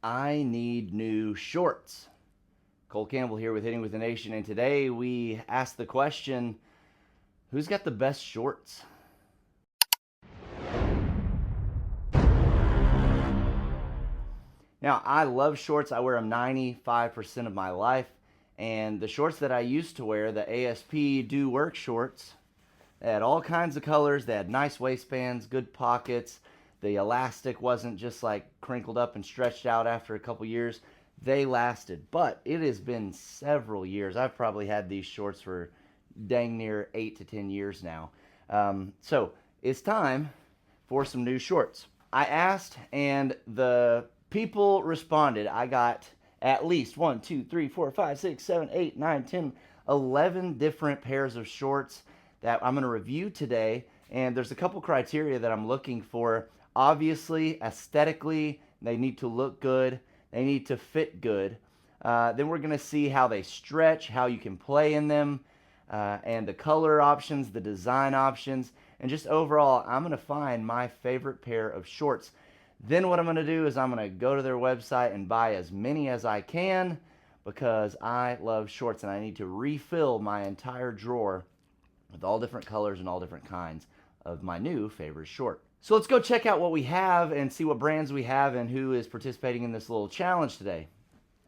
I need new shorts. Cole Campbell here with Hitting with the Nation, and today we ask the question, who's got the best shorts? Now, I love shorts. I wear them 95% of my life, and the shorts that I used to wear, the ASP Do Work shorts, they had all kinds of colors. They had nice waistbands, good pockets. The elastic wasn't just like crinkled up and stretched out after a couple years. They lasted, but it has been several years. I've probably had these shorts for dang near 8 to 10 years now. So it's time for some new shorts. I asked, and the people responded. I got at least 1, 2, 3, 4, 5, 6, 7, 8, 9, 10, 11 different pairs of shorts that I'm going to review today. And there's a couple criteria that I'm looking for. Obviously, aesthetically, they need to look good. They need to fit good. Then we're going to see how they stretch, how you can play in them, and the color options, the design options, and just overall, I'm going to find my favorite pair of shorts. Then what I'm going to do is I'm going to go to their website and buy as many as I can because I love shorts and I need to refill my entire drawer with all different colors and all different kinds of my new favorite short. So let's go check out what we have and see what brands we have and who is participating in this little challenge today.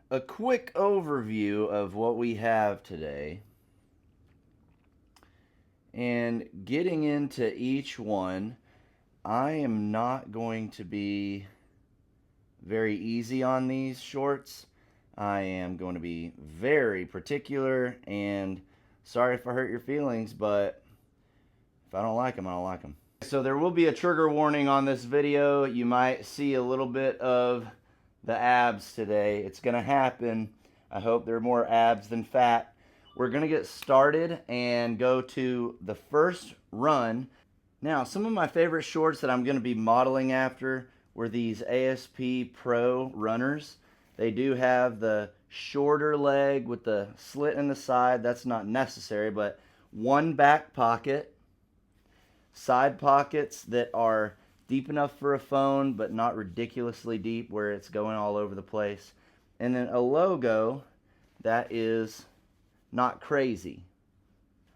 A quick overview of what we have today. And getting into each one, I am not going to be very easy on these shorts. I am going to be very particular, and sorry if I hurt your feelings, but if I don't like them, I don't like them. So there will be a trigger warning on this video. You might see a little bit of the abs today. It's going to happen. I hope there are more abs than fat. We're going to get started and go to the first run. Now, some of my favorite shorts that I'm going to be modeling after were these ASP Pro runners. They do have the shorter leg with the slit in the side. That's not necessary, but one back pocket. Side pockets that are deep enough for a phone, but not ridiculously deep where it's going all over the place. And then a logo that is not crazy.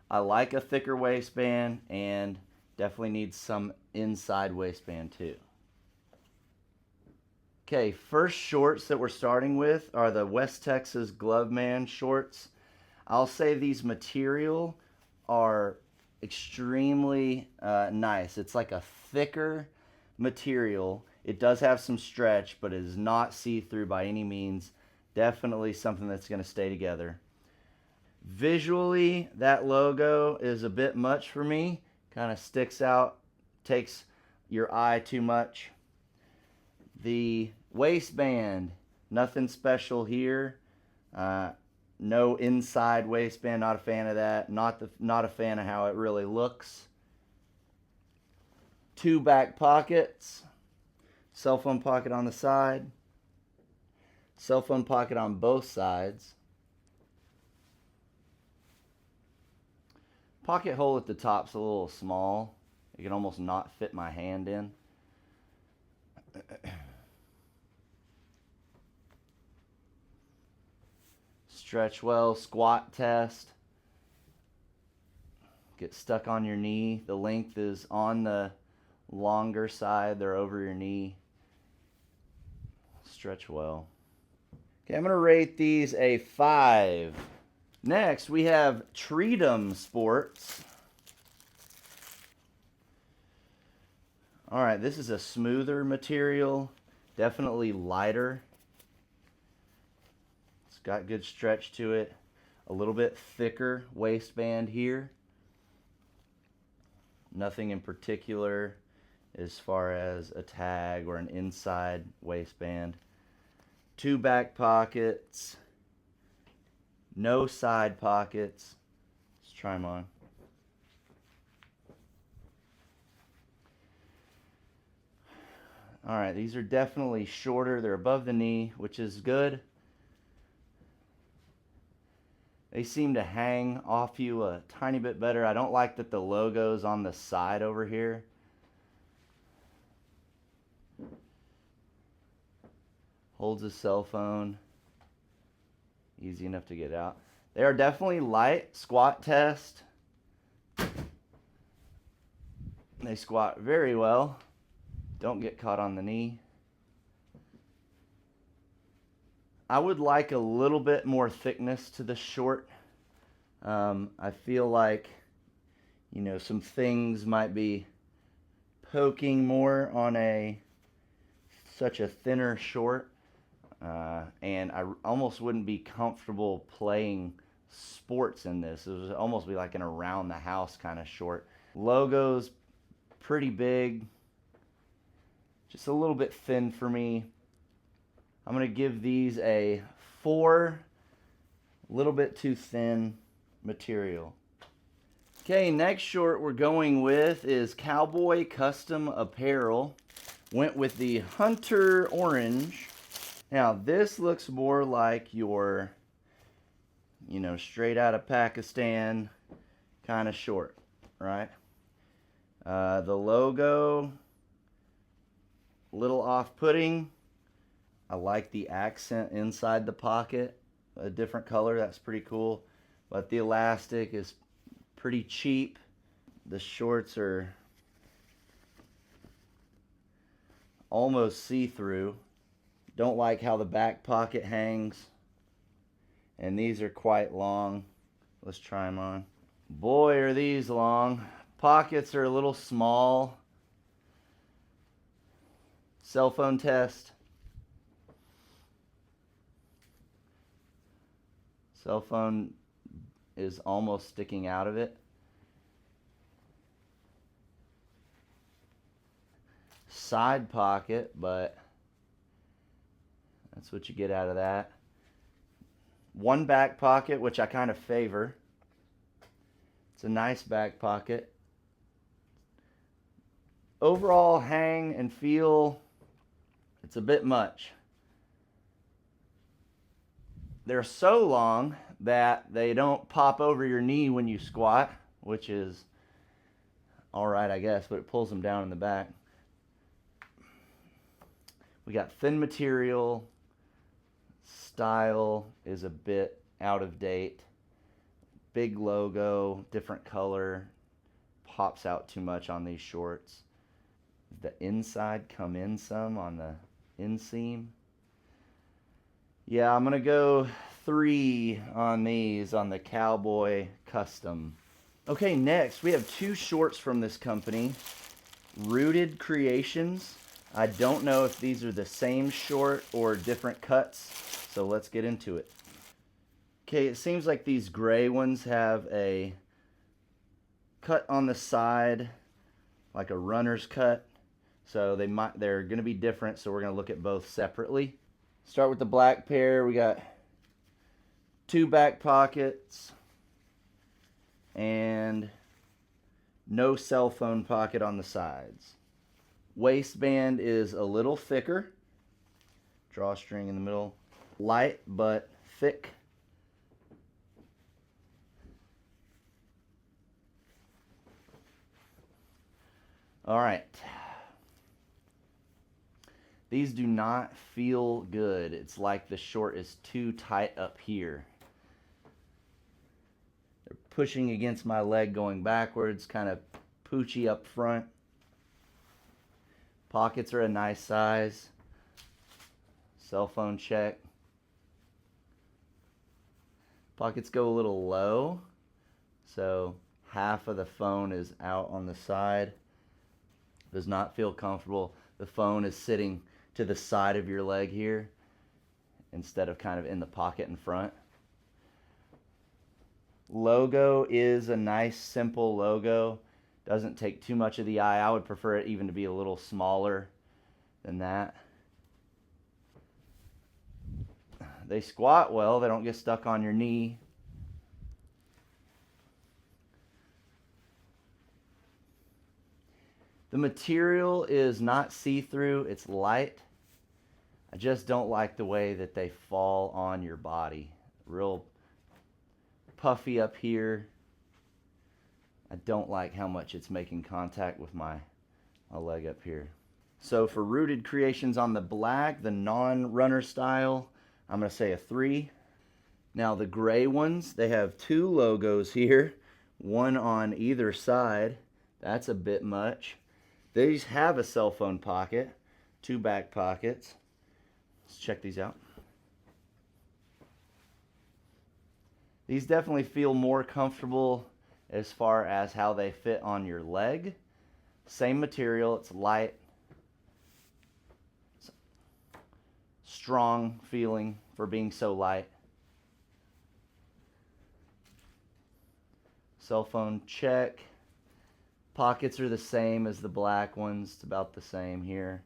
I like a thicker waistband and definitely needs some inside waistband too. Okay, first shorts that we're starting with are the West Texas Gloveman shorts. I'll say these material are extremely nice. It's like a thicker material. It does have some stretch, but it is not see-through by any means. Definitely something that's going to stay together. Visually, that logo is a bit much for me. Kind of sticks out, takes your eye too much. The waistband, nothing special here. No inside waistband, not a fan of that. Not a fan of how it really looks. Two back pockets. Cell phone pocket on the side. Cell phone pocket on both sides. Pocket hole at the top's a little small. It can almost not fit my hand in. Stretch well, squat test. Get stuck on your knee. The length is on the longer side. They're over your knee. Stretch well. Okay, I'm going to rate these a 5. Next, we have Treatum Sports. All right, this is a smoother material. Definitely lighter. Got good stretch to it. A little bit thicker waistband here. Nothing in particular as far as a tag or an inside waistband. Two back pockets. No side pockets. Let's try them on. All right, these are definitely shorter. They're above the knee, which is good. They seem to hang off you a tiny bit better. I don't like that the logo's on the side over here. Holds a cell phone. Easy enough to get out. They are definitely light. Squat test. They squat very well. Don't get caught on the knee. I would like a little bit more thickness to the short. I feel like, you know, some things might be poking more on such a thinner short. And I almost wouldn't be comfortable playing sports in this. It would almost be like an around the house kind of short. Logo's pretty big. Just a little bit thin for me. I'm going to give these a 4, a little bit too thin material. Okay, next short we're going with is Cowboy Custom Apparel. Went with the Hunter Orange. Now this looks more like your, you know, straight out of Pakistan kind of short, right? The logo, a little off-putting. I like the accent inside the pocket, a different color, that's pretty cool. But the elastic is pretty cheap. The shorts are almost see-through. Don't like how the back pocket hangs. And these are quite long. Let's try them on. Boy, are these long. Pockets are a little small. Cell phone test. Cell phone is almost sticking out of it. Side pocket, but that's what you get out of that. One back pocket, which I kind of favor. It's a nice back pocket. Overall hang and feel, it's a bit much. They're so long that they don't pop over your knee when you squat, which is alright, I guess, but it pulls them down in the back. We got thin material. Style is a bit out of date. Big logo, different color. Pops out too much on these shorts. The inside come in some on the inseam. Yeah, I'm gonna go 3 on these on the Cowboy Custom. Okay, next we have 2 shorts from this company. Rooted Creations. I don't know if these are the same short or different cuts, so let's get into it. Okay, it seems like these gray ones have a cut on the side, like a runner's cut. So they're gonna be different, so we're gonna look at both separately. Start with the black pair. We got 2 back pockets and no cell phone pocket on the sides. Waistband is a little thicker. Drawstring in the middle. Light but thick. All right. These do not feel good. It's like the short is too tight up here. They're pushing against my leg going backwards, kind of poochy up front. Pockets are a nice size. Cell phone check. Pockets go a little low, so half of the phone is out on the side. Does not feel comfortable. The phone is sitting to the side of your leg here instead of kind of in the pocket in front. Logo is a nice simple logo. Doesn't take too much of the eye. I would prefer it even to be a little smaller than that. They squat well. They don't get stuck on your knee. The material is not see-through. It's light. I just don't like the way that they fall on your body. Real puffy up here. I don't like how much it's making contact with my leg up here. So for rooted creations on the black, the non-runner style, I'm going to say a 3. Now the gray ones, they have 2 logos here, one on either side. That's a bit much. These have a cell phone pocket, 2 back pockets. Let's check these out. These definitely feel more comfortable as far as how they fit on your leg. Same material, it's light, it's strong feeling for being so light. Cell phone check. Pockets are the same as the black ones. It's about the same here.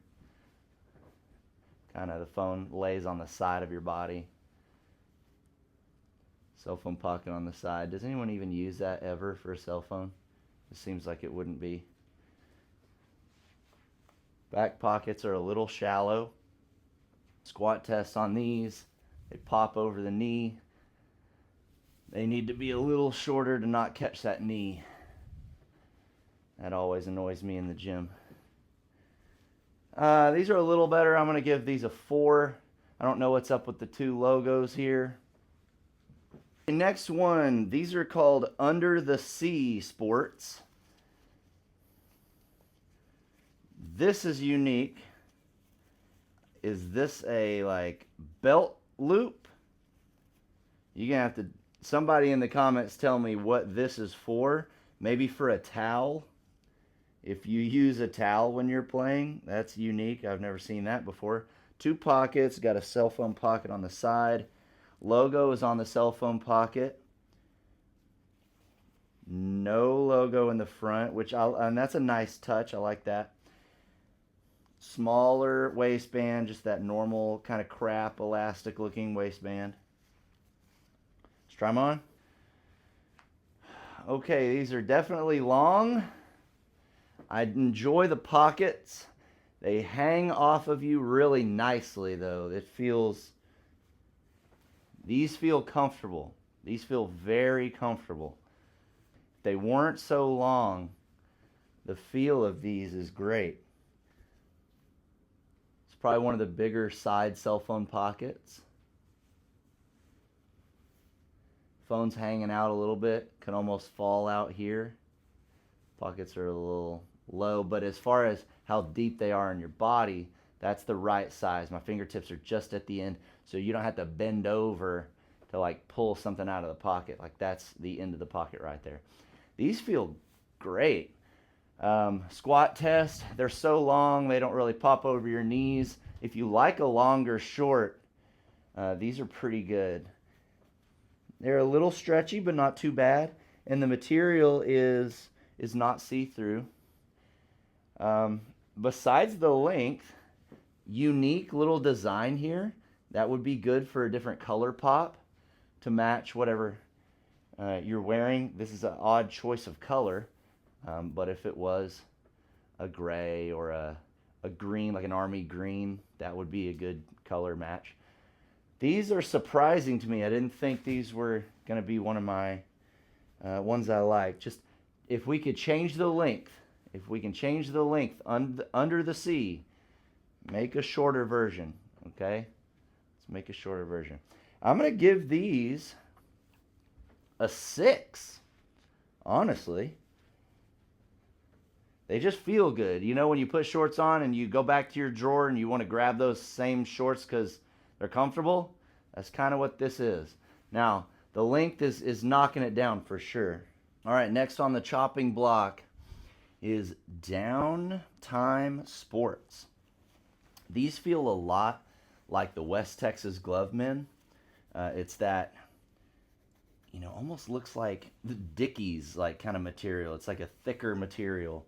Kind of the phone lays on the side of your body. Cell phone pocket on the side. Does anyone even use that ever for a cell phone? It seems like it wouldn't be. Back pockets are a little shallow. Squat test on these. They pop over the knee. They need to be a little shorter to not catch that knee. That always annoys me in the gym. These are a little better. I'm going to give these a 4. I don't know what's up with the 2 logos here. The next one, these are called Under the Sea Sports. This is unique. Is this a like belt loop? You're going to have to, somebody in the comments tell me what this is for. Maybe for a towel. If you use a towel when you're playing, that's unique. I've never seen that before. 2 pockets, got a cell phone pocket on the side. Logo is on the cell phone pocket. No logo in the front, and that's a nice touch. I like that. Smaller waistband, just that normal kind of crap elastic looking waistband. Let's try them on. Okay, these are definitely long. I enjoy the pockets. They hang off of you really nicely though. These feel comfortable. These feel very comfortable. If they weren't so long, the feel of these is great. It's probably one of the bigger side cell phone pockets. Phone's hanging out a little bit, can almost fall out here. Pockets are a little low, but as far as how deep they are in your body, that's the right size. My fingertips are just at the end, so you don't have to bend over to like pull something out of the pocket. Like that's the end of the pocket right there. These feel great. Squat test, they're so long they don't really pop over your knees. If you like a longer short, these are pretty good. They're a little stretchy but not too bad, and the material is not see-through. Besides the length, unique little design here that would be good for a different color pop to match whatever you're wearing. This is an odd choice of color, but if it was a gray or a green, like an army green, that would be a good color match. These are surprising to me. I didn't think these were going to be one of my ones I like. Just if we could change the length, if we can change the length under the sea, make a shorter version, okay? Let's make a shorter version. I'm going to give these a 6, honestly. They just feel good. You know, when you put shorts on and you go back to your drawer and you want to grab those same shorts because they're comfortable? That's kind of what this is. Now, the length is knocking it down for sure. All right, next on the chopping block is Downtime Sports. These feel a lot like the West Texas Glovemen. It's that, you know, almost looks like the Dickies like kind of material. It's like a thicker material,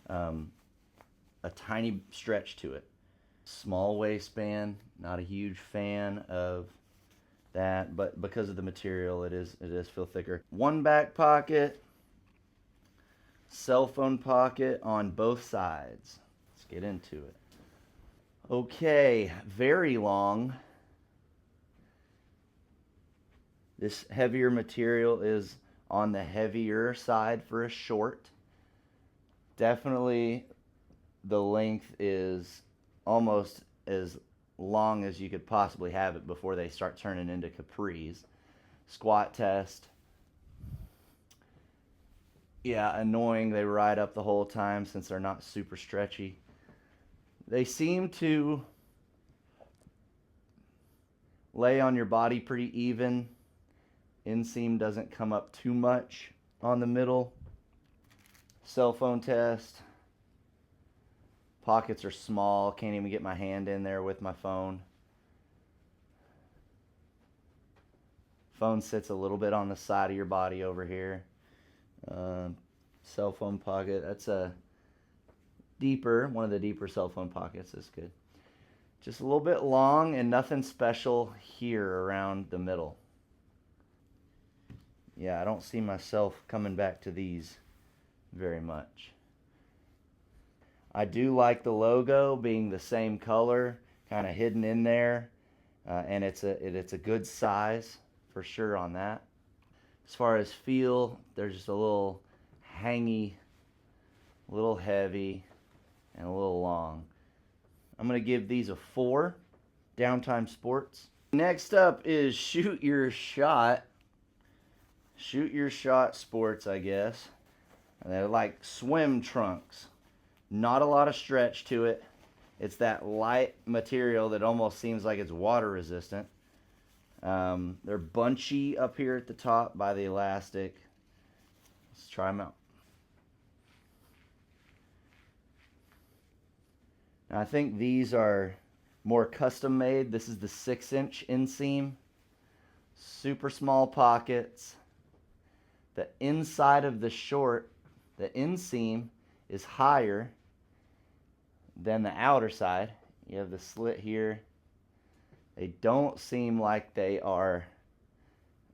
a tiny stretch to it. Small waistband, not a huge fan of that, but because of the material, it does feel thicker. One back pocket, cell phone pocket on both sides. Let's get into it. Okay, very long. This heavier material is on the heavier side for a short. Definitely the length is almost as long as you could possibly have it before they start turning into capris. Squat test. Yeah, annoying. They ride up the whole time since they're not super stretchy. They seem to lay on your body pretty even. Inseam doesn't come up too much on the middle. Cell phone test. Pockets are small. Can't even get my hand in there with my phone. Phone sits a little bit on the side of your body over here. Cell phone pocket. That's a deeper, one of the deeper cell phone pockets. Is good. Just a little bit long and nothing special here around the middle. Yeah, I don't see myself coming back to these very much. I do like the logo being the same color, kind of hidden in there, and it's a good size for sure on that. As far as feel, they're just a little hangy, a little heavy, and a little long. I'm going to give these a 4. Downtime Sports. Next up is Shoot Your Shot. Shoot Your Shot Sports, I guess. And they're like swim trunks. Not a lot of stretch to it. It's that light material that almost seems like it's water resistant. They're bunchy up here at the top by the elastic. Let's try them out. Now, I think these are more custom made. This is the 6-inch inseam. Super small pockets. The inside of the short, the inseam, is higher than the outer side. You have the slit here. They don't seem like they are,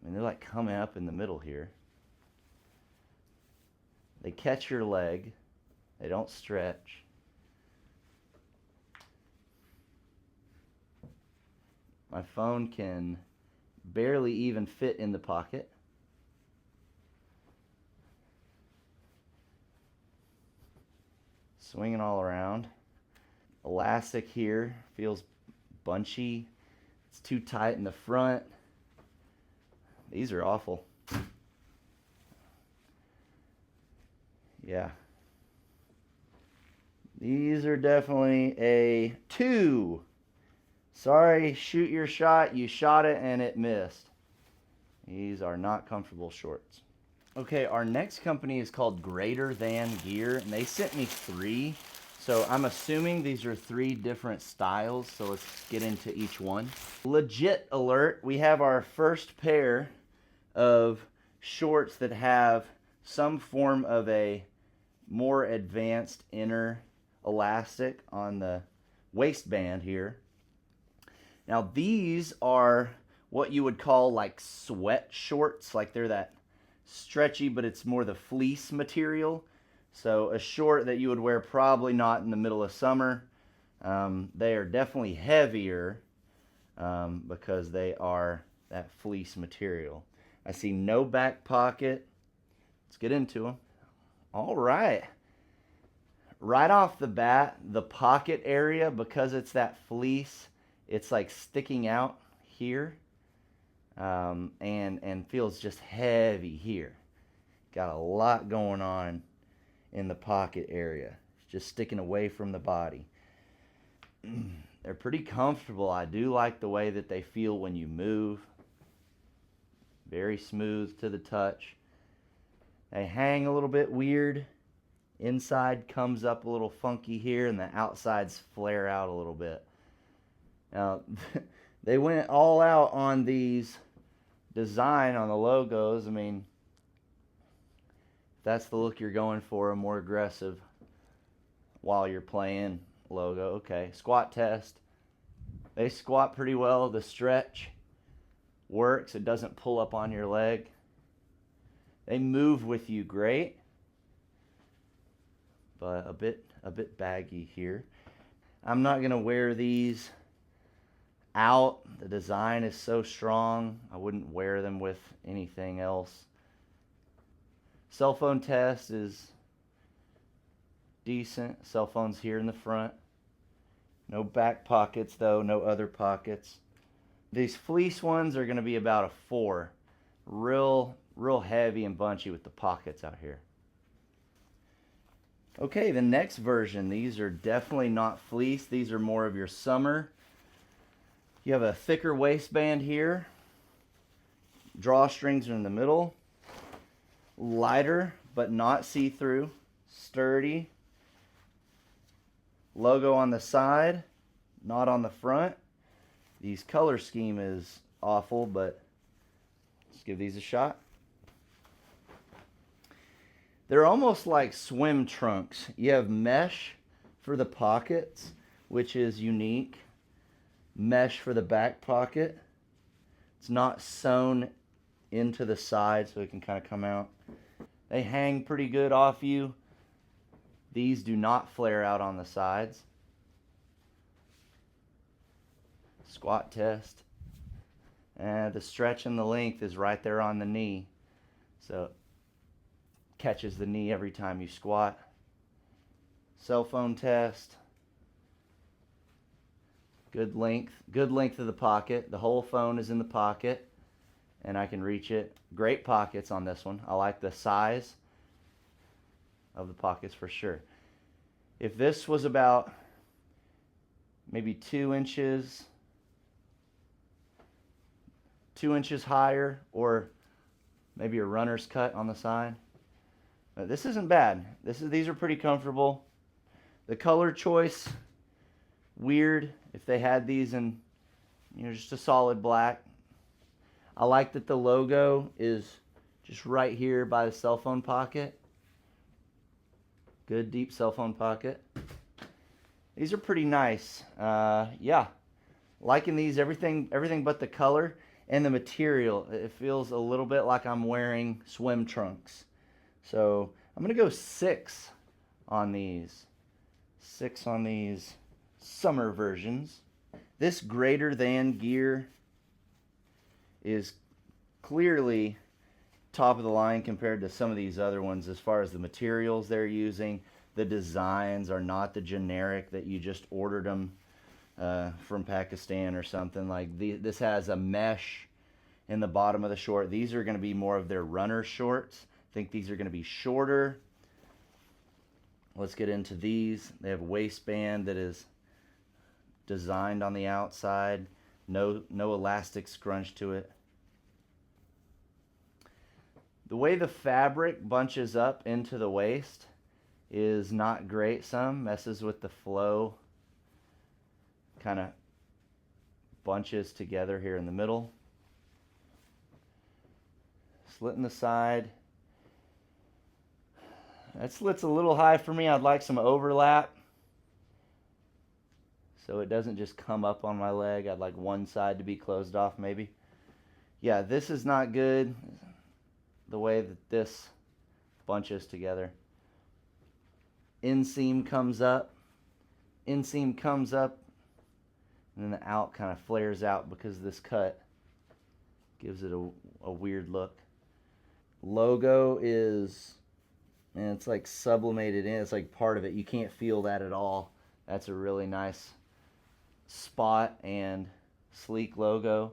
I mean, they're like coming up in the middle here. They catch your leg. They don't stretch. My phone can barely even fit in the pocket. Swinging all around. Elastic here feels bunchy. It's too tight in the front. These are awful. Yeah. These are definitely a 2. Sorry, Shoot Your Shot. You shot it and it missed. These are not comfortable shorts. Okay, our next company is called Greater Than Gear, and they sent me 3. So I'm assuming these are 3 different styles, so let's get into each one. Legit alert, we have our first pair of shorts that have some form of a more advanced inner elastic on the waistband here. Now these are what you would call like sweat shorts, like they're that stretchy, but it's more the fleece material. So a short that you would wear probably not in the middle of summer. They are definitely heavier because they are that fleece material. I see no back pocket. Let's get into them. All right. Right off the bat, the pocket area, because it's that fleece, it's like sticking out here and feels just heavy here. Got a lot going on in the pocket area. It's just sticking away from the body. They're pretty comfortable. I do like the way that they feel when you move. Very smooth to the touch. They hang a little bit weird. Inside comes up a little funky here, and the outsides flare out a little bit. Now, they went all out on these design on the logos. I mean, if that's the look you're going for, a more aggressive while you're playing logo. Okay, squat test. They squat pretty well. The stretch works. It doesn't pull up on your leg. They move with you great, but a bit baggy here. I'm not gonna wear these out. The design is so strong. I wouldn't wear them with anything else. Cell phone test is decent. Cell phone's here in the front. No back pockets though, no other pockets. These fleece ones are going to be about a 4. Real heavy and bunchy with the pockets out here. Okay, the next version, these are definitely not fleece. These are more of your summer. You have a thicker waistband here. Drawstrings are in the middle. Lighter, but not see-through. Sturdy. Logo on the side, not on the front. These color scheme is awful, but let's give these a shot. They're almost like swim trunks. You have mesh for the pockets, which is unique. Mesh for the back pocket. It's not sewn into the side, so it can kind of come out. They hang pretty good off you. These do not flare out on the sides. Squat test. And the stretch and the length is right there on the knee. So it catches the knee every time you squat. Cell phone test. Good length of the pocket. The whole phone is in the pocket and I can reach it. Great pockets on this one. I like the size of the pockets for sure. If this was about maybe 2 inches higher, or maybe a runner's cut on the side, this isn't bad. These are pretty comfortable. The color choice, weird. If they had these in, just a solid black. I like that the logo is just right here by the cell phone pocket. Good deep cell phone pocket. These are pretty nice. Yeah, liking these. Everything but the color and the material. It feels a little bit like I'm wearing swim trunks. So I'm gonna go 6 on these. 6 on these summer versions. This greater than gear is clearly top of the line compared to some of these other ones as far as the materials they're using. The designs are not the generic that you just ordered them from Pakistan or something. Like this has a mesh in the bottom of the short. These are going to be more of their runner shorts. I think these are going to be shorter. Let's get into these. They have a waistband that is designed on the outside. No elastic scrunch to it. The way the fabric bunches up into the waist is not great. Some messes with the flow. Kind of bunches together here in the middle. Slit in the side. That slit's a little high for me. I'd like some overlap, so it doesn't just come up on my leg. I'd like one side to be closed off maybe. Yeah, this is not good. The way that this bunches together. Inseam comes up. Inseam comes up. And then the out kind of flares out because this cut gives it a weird look. Logo is, man, it's like sublimated in. It's like part of it. You can't feel that at all. That's a really nice spot and sleek logo.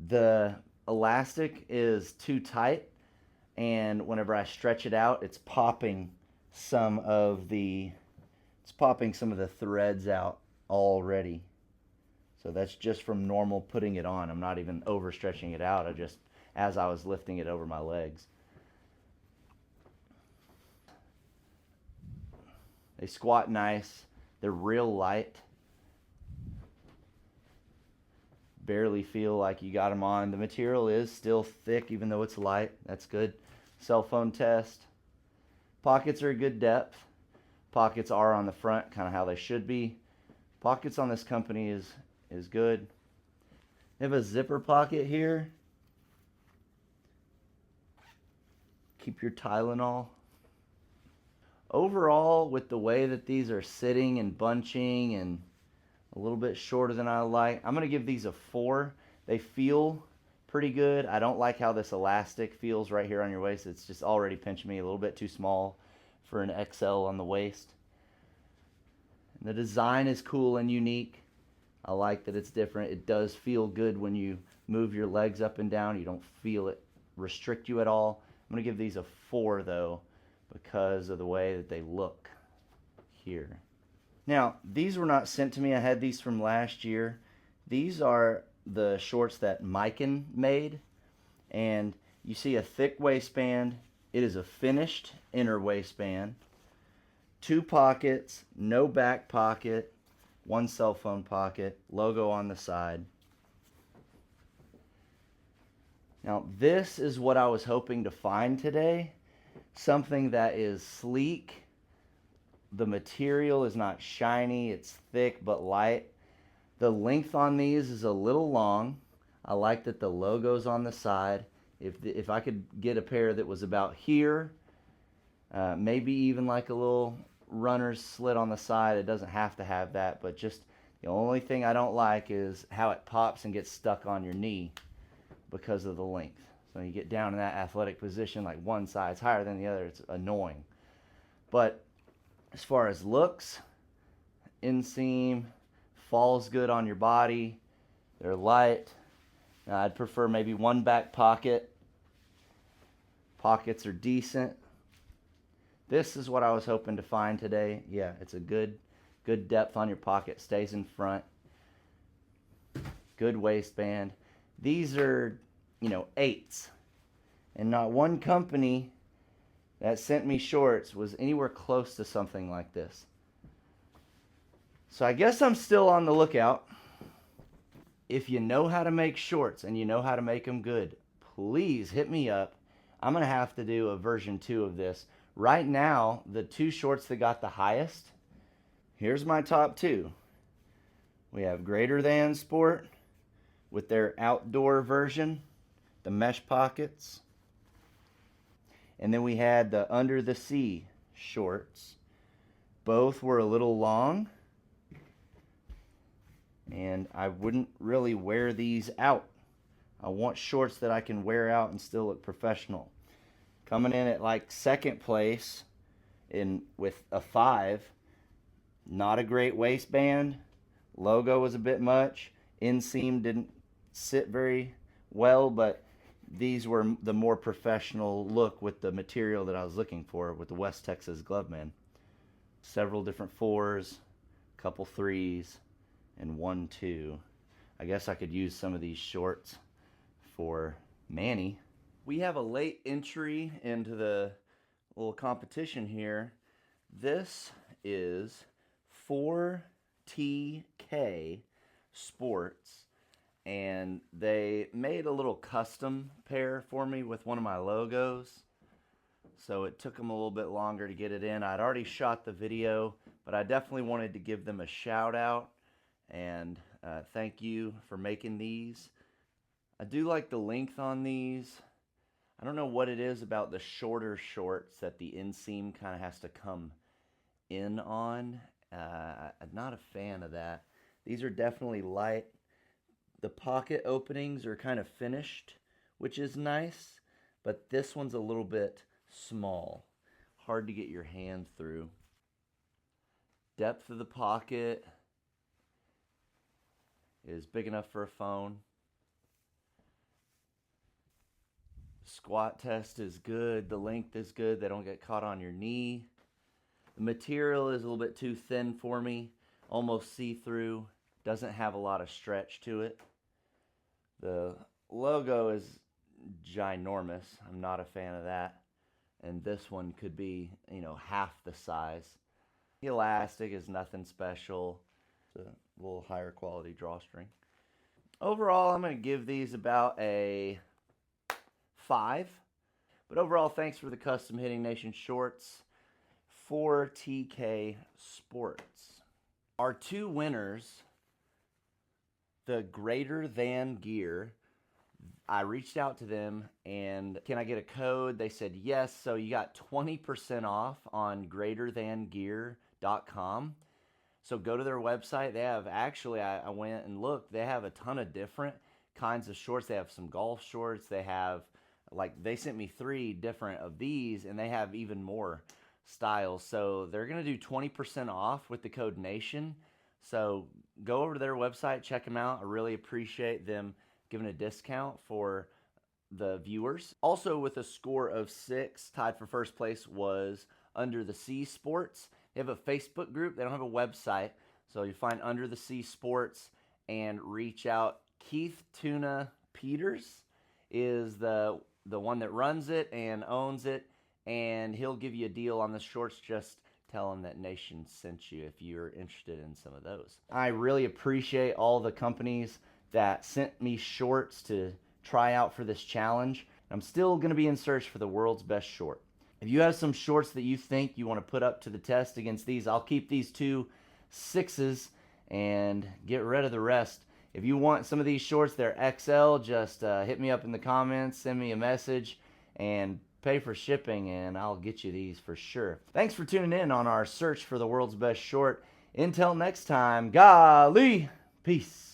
The elastic is too tight, and whenever I stretch it out, it's popping some of the threads out already. So that's just from normal putting it on. I'm not even overstretching it out. As I was lifting it over my legs. They squat nice. They're real light. Barely feel like you got them on. The material is still thick even though it's light. That's good. Cell phone test. Pockets are a good depth. Pockets are on the front, kind of how they should be. Pockets on this company is good. They have a zipper pocket here. Keep your Tylenol. Overall, with the way that these are sitting and bunching and a little bit shorter than I like, I'm going to give these a 4. They feel pretty good. I don't like how this elastic feels right here on your waist. It's just already pinching me a little bit too small for an XL on the waist. And the design is cool and unique. I like that it's different. It does feel good when you move your legs up and down. You don't feel it restrict you at all. I'm going to give these a 4 though, because of the way that they look here. Now, these were not sent to me. I had these from last year. These are the shorts that Mikan made, and you see a thick waistband. It is a finished inner waistband, 2 pockets, no back pocket, 1 cell phone pocket, logo on the side. Now, this is what I was hoping to find today. Something that is sleek. The material is not shiny, it's thick but light. The length on these is a little long. I like that the logo's on the side. If I could get a pair that was about here, maybe even like a little runner's slit on the side. It doesn't have to have that, but just the only thing I don't like is how it pops and gets stuck on your knee because of the length. So you get down in that athletic position, like one side's higher than the other, it's annoying. But as far as looks, inseam, falls good on your body, they're light. Now, I'd prefer maybe 1 back pocket. Pockets are decent. This is what I was hoping to find today. Yeah, it's a good depth on your pocket, stays in front. Good waistband. These are, 8s. And not one company that sent me shorts was anywhere close to something like this. So I guess I'm still on the lookout. If you know how to make shorts and you know how to make them good, please hit me up. I'm going to have to do a version 2 of this. Right now, the 2 shorts that got the highest, here's my top 2. We have Greater Than Sport with their outdoor version, the mesh pockets. And then we had the Under the Sea shorts. Both were a little long, and I wouldn't really wear these out. I want shorts that I can wear out and still look professional. Coming in at like second place with a 5. Not a great waistband. Logo was a bit much. Inseam didn't sit very well, but these were the more professional look with the material that I was looking for with the West Texas Gloveman. Several different 4s, a couple 3s, and 1 2. I guess I could use some of these shorts for Manny. We have a late entry into the little competition here. This is 4TK Sports, and they made a little custom pair for me with one of my logos. So it took them a little bit longer to get it in. I'd already shot the video, but I definitely wanted to give them a shout out and thank you for making these. I do like the length on these. I don't know what it is about the shorter shorts that the inseam kind of has to come in on. I'm not a fan of that. These are definitely light. The pocket openings are kind of finished, which is nice, but this one's a little bit small. Hard to get your hand through. Depth of the pocket is big enough for a phone. Squat test is good. The length is good. They don't get caught on your knee. The material is a little bit too thin for me. Almost see-through. Doesn't have a lot of stretch to it. The logo is ginormous. I'm not a fan of that. And this one could be, half the size. The elastic is nothing special. It's a little higher quality drawstring. Overall, I'm going to give these about a 5. But overall, thanks for the custom Hitting Nation shorts. 4TK Sports. Our 2 winners, the Greater Than gear, I reached out to them and can I get a code? They said yes. So you got 20% off on greaterthangear.com. So go to their website. They have actually, I went and looked, they have a ton of different kinds of shorts. They have some golf shorts. They have, like, they sent me 3 different of these, and they have even more styles. So they're going to do 20% off with the code NATION. So go over to their website, check them out. I really appreciate them giving a discount for the viewers. Also, with a score of 6, tied for first place was Under the Sea Sports. They have a Facebook group. They don't have a website. So you find Under the Sea Sports and reach out. Keith Tuna Peters is the one that runs it and owns it, and he'll give you a deal on the shorts. Just tell him that Nation sent you if you're interested in some of those. I really appreciate all the companies that sent me shorts to try out for this challenge. I'm still going to be in search for the world's best short. If you have some shorts that you think you want to put up to the test against these, I'll keep these 2 6s and get rid of the rest. If you want some of these shorts, they're XL, just hit me up in the comments, send me a message, and pay for shipping, and I'll get you these for sure. Thanks for tuning in on our search for the world's best short. Until next time, golly, peace.